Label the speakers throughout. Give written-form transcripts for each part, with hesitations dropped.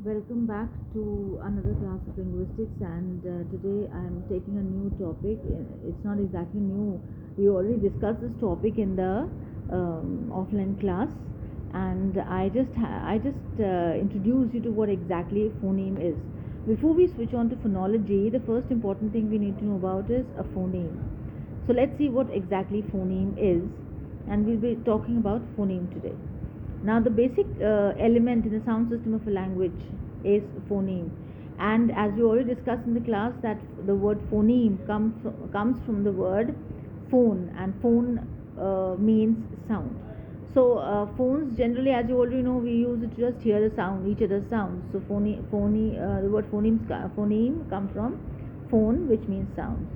Speaker 1: Welcome back to another class of linguistics, and today I'm taking a new topic. It's not exactly new. We already discussed this topic in the offline class, and I just introduced you to what exactly phoneme is. Before we switch on to phonology, the first important thing we need to know about is a phoneme. So let's see what exactly phoneme is, and we'll be talking about phoneme today. Now, the basic element in the sound system of a language is phoneme, and as we already discussed in the class, that the word phoneme comes from the word phone, and phone means sound. So, phones generally, as you already know, we use it to just hear the sound, each other's sounds. So, the word phoneme comes from phone, which means sound.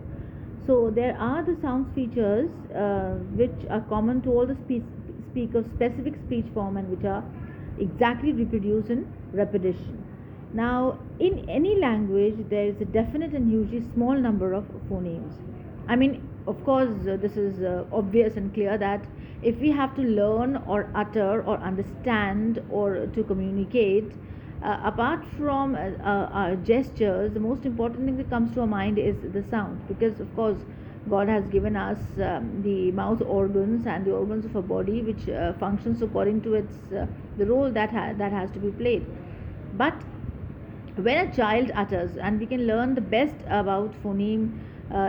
Speaker 1: So there are the sounds features which are common to all the speak of specific speech form and which are exactly reproduced in repetition. Now, in any language, there is a definite and usually small number of phonemes. I mean, of course, this is obvious and clear that if we have to learn or utter or understand or to communicate, apart from our gestures, the most important thing that comes to our mind is the sound, because of course God has given us the mouth organs and the organs of our body, which functions according to its the role that has to be played. But when a child utters, and we can learn the best about phoneme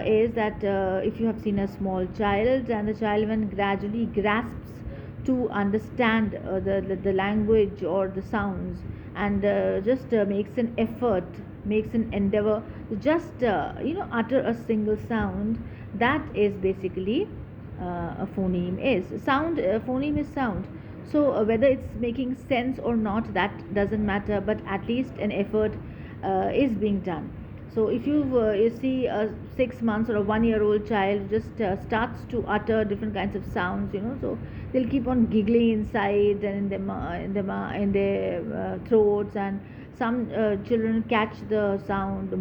Speaker 1: is that if you have seen a small child, and the child when gradually grasps to understand the language or the sounds, and just makes an effort, makes an endeavor to just utter a single sound, that is basically a phoneme is sound. Phoneme is sound. So whether it's making sense or not, that doesn't matter, but at least an effort is being done. So if you see a 6 months or a 1 year old child just starts to utter different kinds of sounds, so they'll keep on giggling inside and in their throats, and some children catch the sound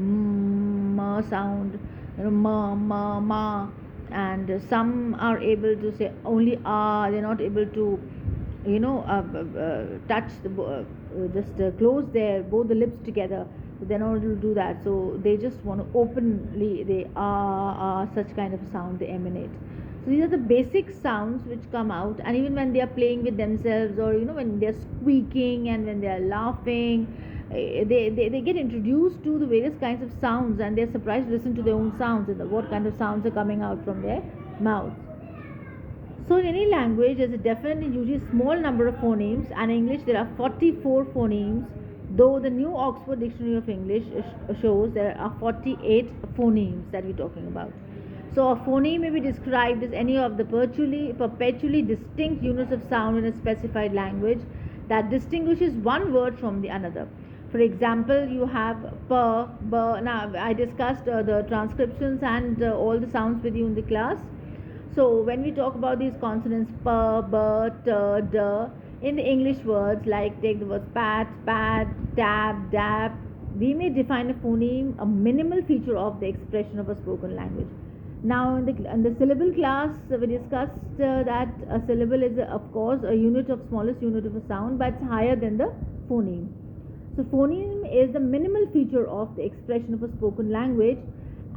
Speaker 1: ma sound, ma ma ma, and some are able to say only ah. They're not able to touch just close their both the lips together. So they're not able to do that, so they just want to openly, they ah, such kind of sound they emanate. So these are the basic sounds which come out, and even when they are playing with themselves, or when they're squeaking and when they are laughing, they get introduced to the various kinds of sounds, and they're surprised to listen to their own sounds and what kind of sounds are coming out from their mouths. So in any language, there's a definitely usually small number of phonemes, and in English there are 44 phonemes, though the new Oxford Dictionary of English shows there are 48 phonemes that we're talking about. So a phoneme may be described as any of the perpetually distinct units of sound in a specified language that distinguishes one word from the another. For example, you have p, b. Now I discussed the transcriptions and all the sounds with you in the class. So when we talk about these consonants p, b, t, d, in the English words, like take the words pat, pat, tab, dab, we may define a phoneme a minimal feature of the expression of a spoken language. Now in the syllable class, we discussed that a syllable is of course a unit of smallest unit of a sound, but it's higher than the phoneme. So phoneme is the minimal feature of the expression of a spoken language,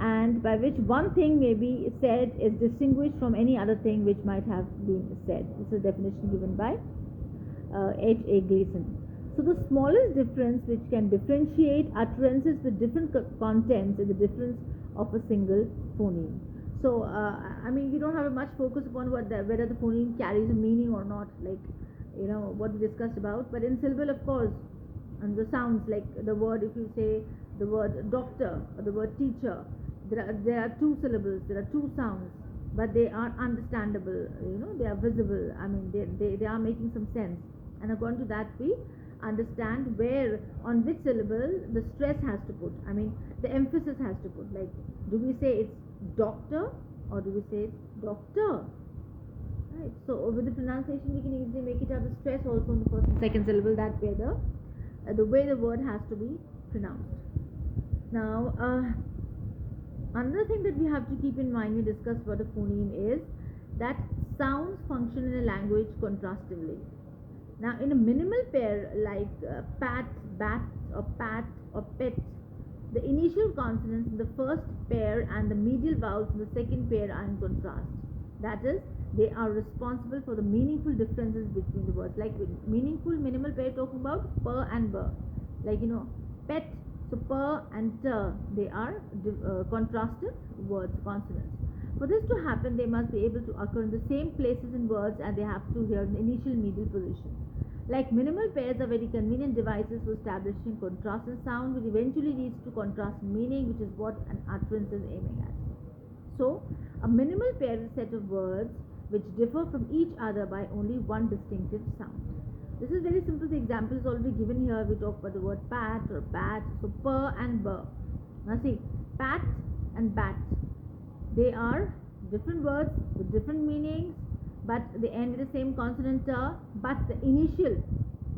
Speaker 1: and by which one thing may be said is distinguished from any other thing which might have been said. This is a definition given by H.A. Gleason. So the smallest difference which can differentiate utterances with different contents is the difference of a single phoneme. So I mean, we don't have much focus upon whether the phoneme carries a meaning or not, like what we discussed about. But in syllable, of course, and the sounds, like the word, if you say the word doctor or the word teacher, there are two syllables, there are two sounds, but they are understandable, they are visible. I mean, they are making some sense, and according to that we understand where, on which syllable the stress has to put, I mean the emphasis has to put. Like, do we say it's doctor or do we say it's doctor? Right. So with the pronunciation we can easily make it have the stress also in the first and second syllable, that way the way the word has to be pronounced. Now another thing that we have to keep in mind when we discuss what a phoneme is, that sounds function in a language contrastively. Now in a minimal pair like pats, bats or pat or pet, the initial consonants in the first pair and the medial vowels in the second pair are in contrast. That is, they are responsible for the meaningful differences between the words. Like with meaningful minimal pair, talking about per and ber. Like pet, so per and ter, they are contrastive words, consonants. For this to happen, they must be able to occur in the same places in words, and they have to hear in the initial medial position. Like minimal pairs are very convenient devices for establishing contrast in sound, which eventually leads to contrast in meaning, which is what an utterance is aiming at. So, a minimal pair is a set of words which differ from each other by only one distinctive sound. This is very simple. The example is already given here. We talk about the word pat or bat. So, per and ber. Now see, pat and bat. They are different words with different meanings, but they end with the same consonant ter, but the initial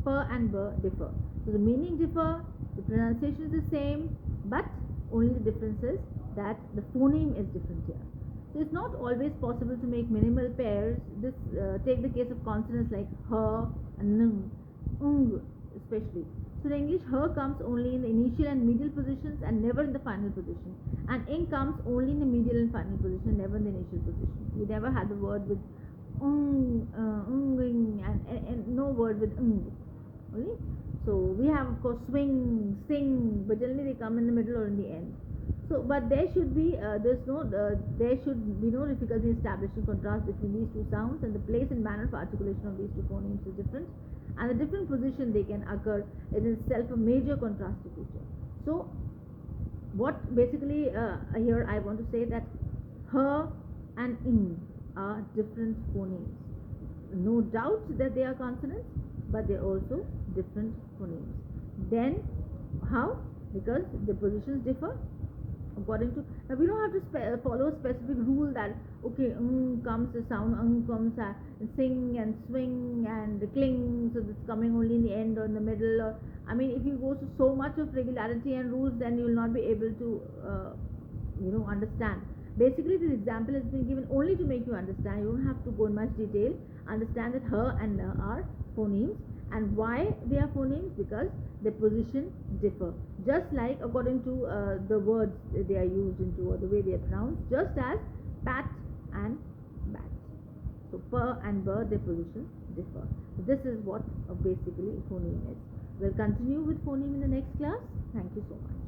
Speaker 1: per and ber differ. So the meaning differ, the pronunciation is the same, but only the difference is that the phoneme is different here. So it's not always possible to make minimal pairs. This take the case of consonants like her and ng, especially. So the English her comes only in the initial and medial positions and never in the final position. And ing comes only in the medial and final position, never in the initial position. We never had the word with and no word with only. So we have of course swing, sing, but generally they come in the middle or in the end. So, but there should be there should be no difficulty in establishing contrast between these two sounds, and the place and manner of articulation of these two phonemes is different, and the different position they can occur is itself a major contrastive feature. So, what basically here I want to say that her and ing are different phonemes. No doubt that they are consonants, but they are also different phonemes. Then, how? Because the positions differ. According to, now we don't have to follow a specific rule that okay, comes the sound, comes and sing and swing and cling, so it's coming only in the end or in the middle. Or I mean, if you go to so much of regularity and rules, then you will not be able to understand. Basically, this example has been given only to make you understand. You don't have to go in much detail. Understand that her and na are phonemes, and why they are phonemes, because their position differ, just like according to the words they are used into or the way they are pronounced, just as pat and bat. So per and ber, their positions differ. So this is what basically phoneme is. We'll continue with phoneme in the next class. Thank you so much.